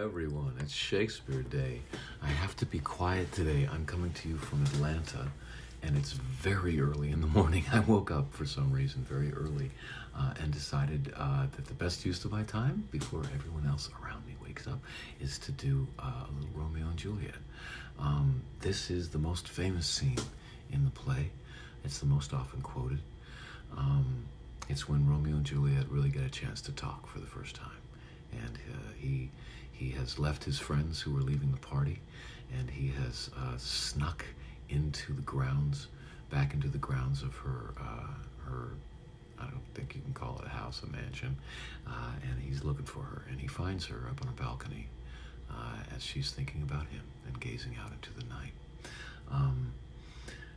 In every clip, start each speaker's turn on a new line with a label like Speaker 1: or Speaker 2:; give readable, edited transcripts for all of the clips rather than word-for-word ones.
Speaker 1: everyone. It's Shakespeare Day. I have to be quiet today. I'm coming to you from Atlanta, and it's very early in the morning. I woke up for some reason very early and decided that the best use of my time before everyone else around me wakes up is to do a little Romeo and Juliet. This is the most famous scene in the play. It's the most often quoted. It's when Romeo and Juliet really get a chance to talk for the first time. And he has left his friends who were leaving the party, and he has snuck into the grounds, back into the grounds of her, I don't think you can call it a house, a mansion, and he's looking for her, and he finds her up on a balcony as she's thinking about him and gazing out into the night.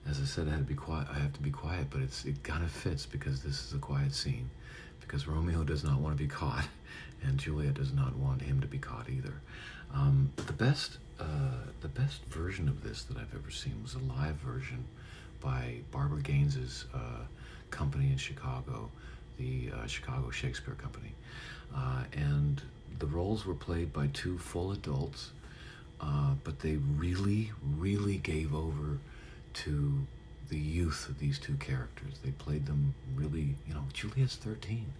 Speaker 1: As I said, I have to be quiet, but it kind of fits because this is a quiet scene, because Romeo does not want to be caught, and Juliet does not want him to be caught either. The best version of this that I've ever seen was a live version by Barbara Gaines's company in Chicago, the Chicago Shakespeare Company, and the roles were played by two full adults, but they really, really gave over to the youth of these two characters. They played them really, Juliet's 13.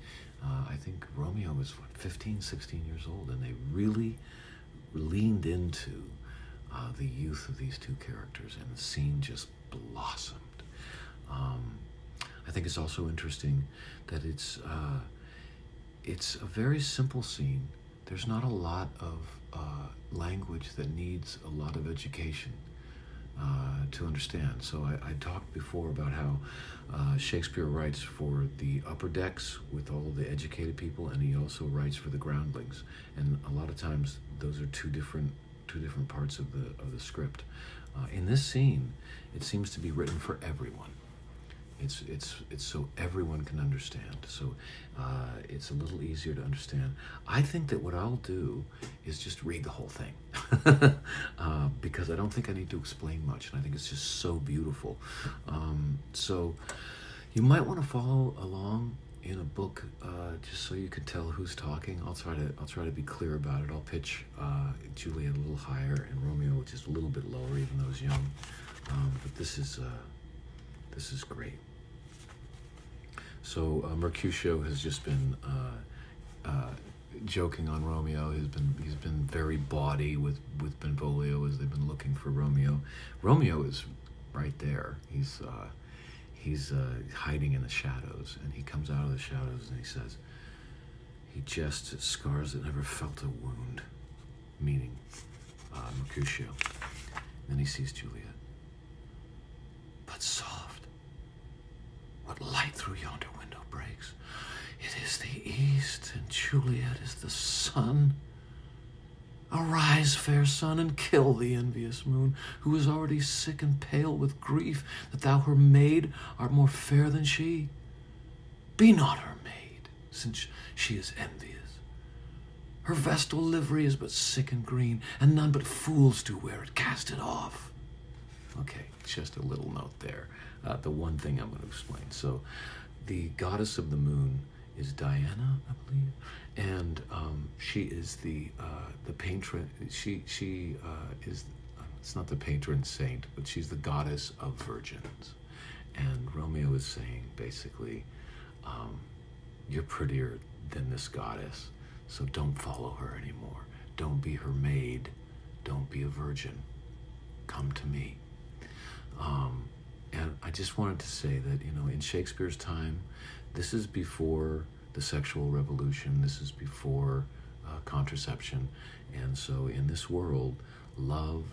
Speaker 1: I think Romeo was 15, 16 years old, and they really leaned into the youth of these two characters, and the scene just blossomed. I think it's also interesting that it's a very simple scene. There's not a lot of language that needs a lot of education to understand. So I talked before about how Shakespeare writes for the upper decks with all of the educated people, and he also writes for the groundlings. And a lot of times those are two different parts of the script. In this scene, it seems to be written for everyone. It's so everyone can understand. So it's a little easier to understand. I think that what I'll do is just read the whole thing because I don't think I need to explain much, and I think it's just so beautiful. So you might want to follow along in a book just so you can tell who's talking. I'll try to be clear about it. I'll pitch Juliet a little higher and Romeo just a little bit lower, even though he's young. But this is great. So Mercutio has just been joking on Romeo. He's been very bawdy with Benvolio as they've been looking for Romeo. Romeo is right there. He's hiding in the shadows, and he comes out of the shadows and he says, "He jests at scars that never felt a wound," meaning Mercutio. Then he sees Juliet. "But soft, what light through yonder window breaks? It is the east, and Juliet is the sun. Arise, fair sun, and kill the envious moon, who is already sick and pale with grief that thou, her maid, art more fair than she. Be not her maid, since she is envious. Her vestal livery is but sick and green, and none but fools do wear it. Cast it off." Okay, just a little note there. The one thing I'm going to explain. So, the goddess of the moon is Diana, I believe, and she is the patron. She is. It's not the patron saint, but she's the goddess of virgins. And Romeo is saying basically, you're prettier than this goddess, so don't follow her anymore. Don't be her maid. Don't be a virgin. Come to me. And I just wanted to say that, in Shakespeare's time, this is before the sexual revolution. This is before contraception. And so in this world, love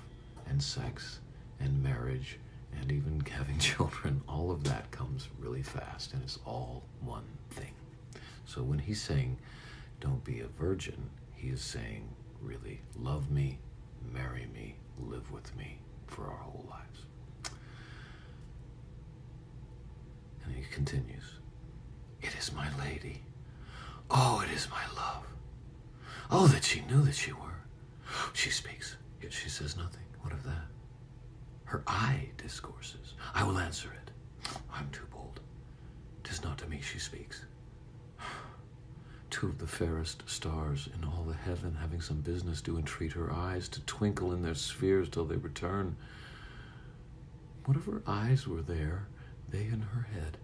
Speaker 1: and sex and marriage and even having children, all of that comes really fast, and it's all one thing. So when he's saying, don't be a virgin, he is saying, really, love me, marry me, live with me for our whole lives. And he continues, "It is my lady. Oh, it is my love. Oh, that she knew that she were. She speaks, yet she says nothing. What of that? Her eye discourses. I will answer it. I'm too bold. 'Tis not to me she speaks. two of the fairest stars in all the heaven, having some business, do entreat her eyes to twinkle in their spheres till they return. Whatever eyes were there, they in her head.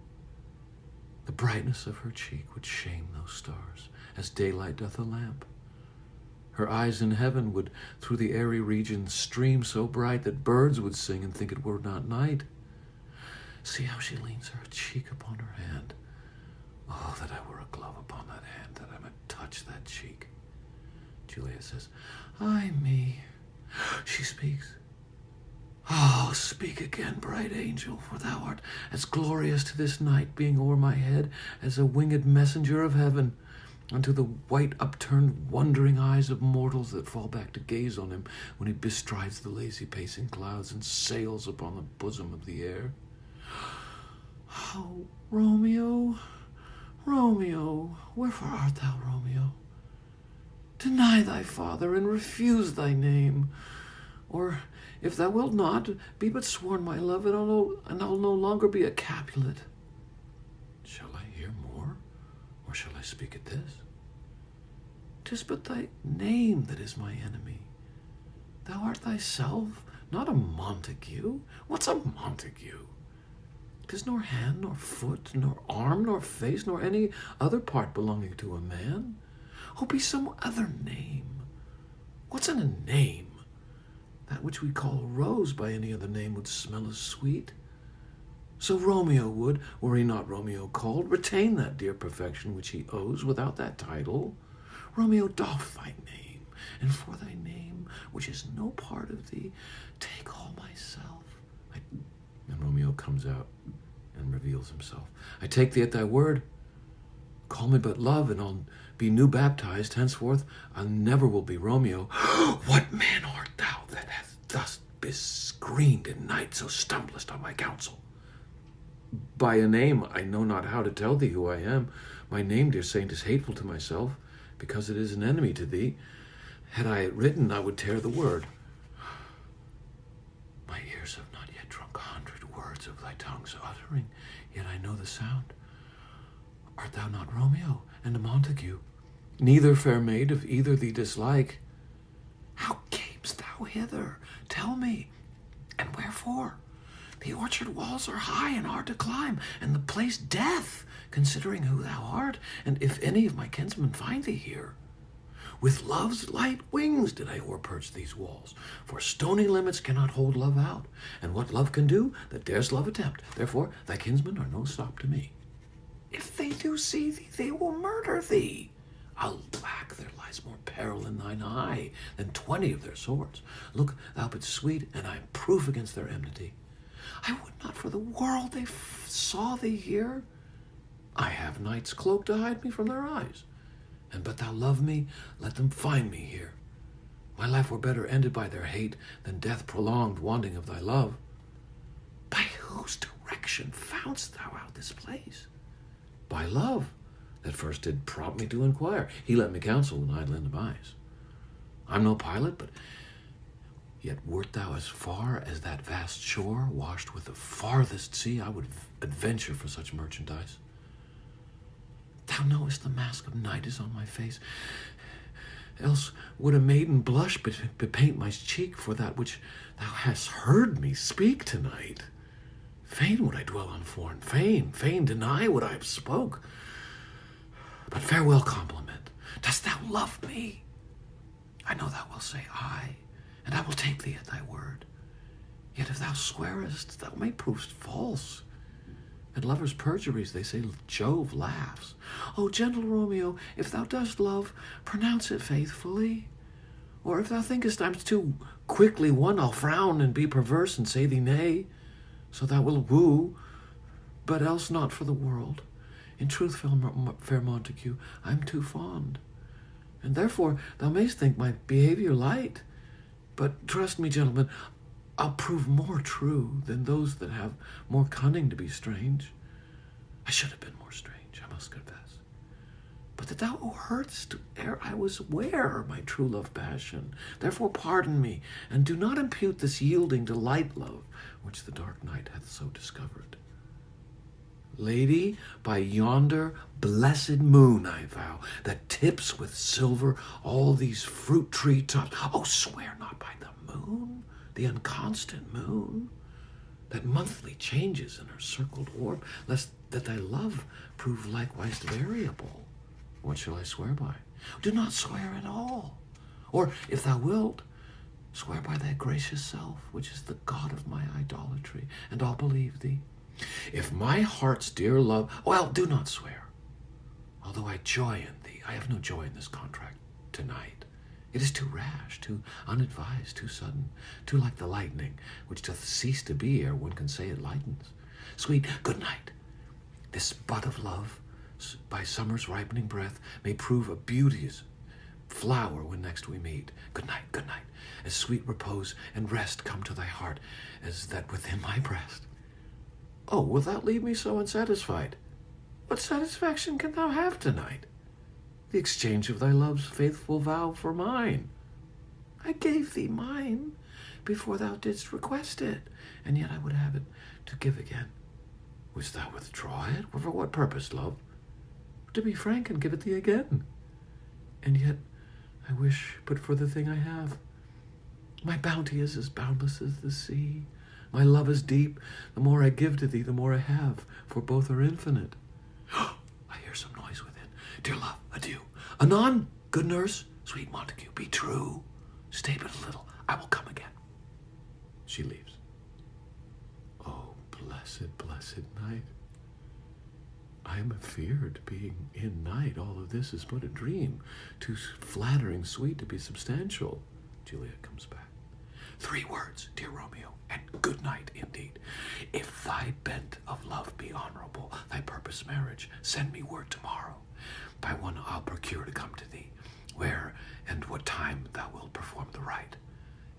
Speaker 1: The brightness of her cheek would shame those stars, as daylight doth a lamp. Her eyes in heaven would through the airy region stream so bright that birds would sing and think it were not night. See how she leans her cheek upon her hand. Oh, that I were a glove upon that hand, that I might touch that cheek. Juliet says, Ay me. She speaks. Oh, speak again, bright angel, for thou art as glorious to this night, being o'er my head as a winged messenger of heaven, unto the white upturned wondering eyes of mortals that fall back to gaze on him when he bestrides the lazy pacing clouds and sails upon the bosom of the air. Oh, Romeo, Romeo, wherefore art thou, Romeo? Deny thy father and refuse thy name, or if thou wilt not, be but sworn my love, and I'll no longer be a Capulet. Shall I hear more, or shall I speak at this? 'Tis but thy name that is my enemy. Thou art thyself, not a Montague. What's a Montague? 'Tis nor hand, nor foot, nor arm, nor face, nor any other part belonging to a man. Oh, be some other name. What's in a name? That which we call a rose by any other name would smell as sweet. So Romeo would, were he not Romeo called, retain that dear perfection which he owes without that title. Romeo, doff thy name, and for thy name, which is no part of thee, take all myself. And Romeo comes out and reveals himself. I take thee at thy word. Call me but love, and I'll be new baptized. Henceforth I never will be Romeo. What man art thou that hath thus bescreened in night, so stumblest on my counsel? By a name I know not how to tell thee who I am. My name, dear saint, is hateful to myself, because it is an enemy to thee. Had I it written, I would tear the word. My ears have not yet drunk 100 words of thy tongue's uttering, yet I know the sound. Art thou not Romeo, and a Montague? Neither, fair maid, if either thee dislike. How camest thou hither? Tell me, and wherefore? The orchard walls are high and hard to climb, and the place death, considering who thou art, and if any of my kinsmen find thee here. With love's light wings did I o'erperch these walls, for stony limits cannot hold love out, and what love can do, that dares love attempt. Therefore thy kinsmen are no stop to me. If they do see thee, they will murder thee. Alack, there lies more peril in thine eye than 20 of their swords. Look thou but sweet, and I am proof against their enmity. I would not for the world they saw thee here. I have night's cloak to hide me from their eyes. And but thou love me, let them find me here. My life were better ended by their hate than death prolonged wanting of thy love. By whose direction foundst thou out this place? By love, that first did prompt me to inquire. He let me counsel when I'd lend him eyes. I'm no pilot, but yet wert thou as far as that vast shore, washed with the farthest sea, I would adventure for such merchandise. Thou knowest the mask of night is on my face. Else would a maiden blush bepaint my cheek for that which thou hast heard me speak tonight. Fain would I dwell on foreign fame, fain deny what I have spoke. But farewell compliment. Dost thou love me? I know thou wilt say aye, and I will take thee at thy word. Yet if thou swearest, thou may prove false. At lovers' perjuries, they say Jove laughs. O gentle Romeo, if thou dost love, pronounce it faithfully. Or if thou thinkest I'm too quickly won, I'll frown and be perverse and say thee nay. So thou wilt woo, but else not for the world. In truth, fair Montague, I'm too fond. And therefore thou mayst think my behavior light. But trust me, gentlemen, I'll prove more true than those that have more cunning to be strange. I should have been more strange, I must confess. But that thou heardst ere I was aware my true love passion. Therefore pardon me, and do not impute this yielding to light love, which the dark night hath so discovered. Lady, by yonder blessed moon, I vow, that tips with silver all these fruit tree tops. Oh, swear not by the moon, the unconstant moon, that monthly changes in her circled orb, lest that thy love prove likewise variable. What shall I swear by? Do not swear at all. Or, if thou wilt, swear by thy gracious self, which is the God of my idolatry, and I'll believe thee. If my heart's dear love, well, do not swear. Although I joy in thee, I have no joy in this contract tonight. It is too rash, too unadvised, too sudden, too like the lightning, which doth cease to be ere one can say it lightens. Sweet, good night. This bud of love, by summer's ripening breath, may prove a beauteous flower when next we meet. Good night, good night. As sweet repose and rest come to thy heart as that within my breast. Oh, wilt thou leave me so unsatisfied? What satisfaction can thou have tonight? The exchange of thy love's faithful vow for mine. I gave thee mine before thou didst request it, and yet I would have it to give again. Wouldst thou withdraw it? For what purpose, love? To be frank and give it thee again. And yet I wish but for the thing I have. My bounty is as boundless as the sea. My love is deep. The more I give to thee, the more I have, for both are infinite. I hear some noise within. Dear love, adieu. Anon, good nurse, sweet Montague, be true. Stay but a little. I will come again. She leaves. Oh, blessed, blessed night. I am afeard, being in night, all of this is but a dream, too flattering sweet to be substantial. Juliet comes back. 3 words, dear Romeo, and good night indeed. If thy bent of love be honorable, thy purpose marriage, send me word tomorrow. By one I'll procure to come to thee, where and what time thou wilt perform the rite.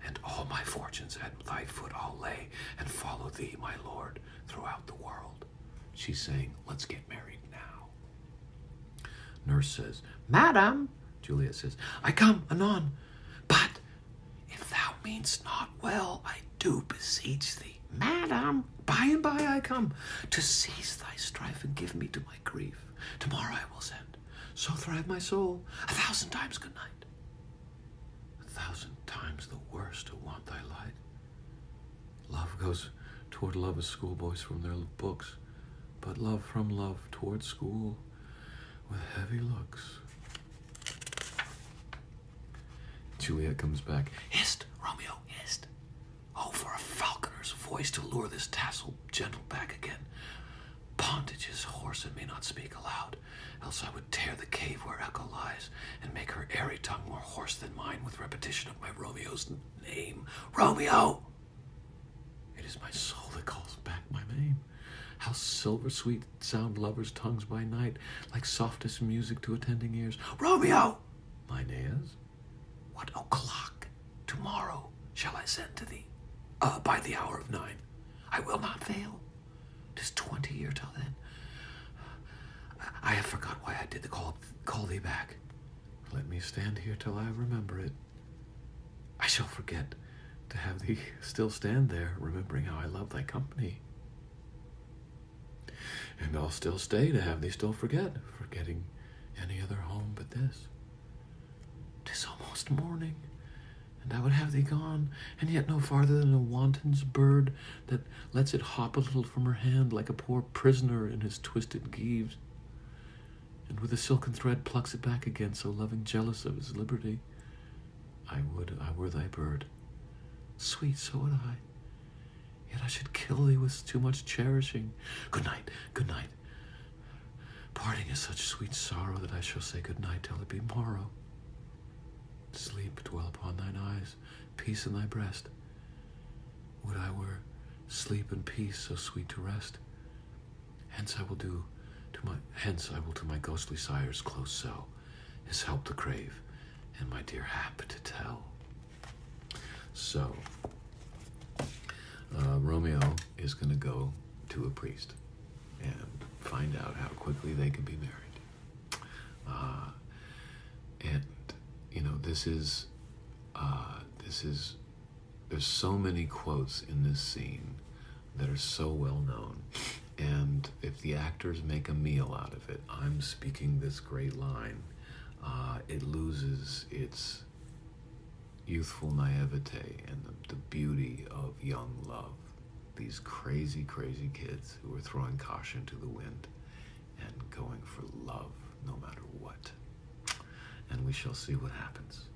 Speaker 1: And all my fortunes at thy foot I'll lay, and follow thee, my lord, throughout the world. She's saying, let's get married now. Nurse says, Madam. Juliet says, I come anon. But if thou meanst not well, I do beseech thee, Madam, by and by I come, to cease thy strife and give me to my grief. Tomorrow I will send. So thrive my soul. 1,000 times good night. 1,000 times the worst who want thy light. Love goes toward love as schoolboys from their books, but love from love toward school with heavy looks. Juliet comes back. Hist, Romeo, hist. Oh, for a falconer's voice to lure this tassel gentle back again. Bondage is hoarse and may not speak aloud, else I would tear the cave where echo lies, and make her airy tongue more hoarse than mine with repetition of my Romeo's name. Romeo! It is my soul that calls back my name. How silver sweet sound lovers' tongues by night, like softest music to attending ears. Romeo! Mine is. What o'clock tomorrow shall I send to thee? By the hour of 9. I will not fail. 'Tis 20 year till then. I have forgot why I did the call thee back. Let me stand here till I remember it. I shall forget to have thee still stand there, remembering how I love thy company. And I'll still stay to have thee still forget, forgetting any other home but this. 'Tis almost morning, and I would have thee gone, and yet no farther than a wanton's bird that lets it hop a little from her hand like a poor prisoner in his twisted gyves, and with a silken thread plucks it back again, so loving jealous of his liberty. I would I were thy bird. Sweet, so would I. Yet I should kill thee with too much cherishing. Good night, good night. Parting is such sweet sorrow that I shall say good night till it be morrow. Sleep dwell upon thine eyes, peace in thy breast. Would I were sleep and peace so sweet to rest. Hence I will to my ghostly sire's close cell, his help to crave, and my dear hap to tell. So, Romeo is going to go to a priest and find out how quickly they can be married. And you know, there's so many quotes in this scene that are so well known, And if the actors make a meal out of it, I'm speaking this great line, it loses its youthful naivete and the beauty of young love. These crazy, crazy kids who are throwing caution to the wind and going for love no matter what. And we shall see what happens.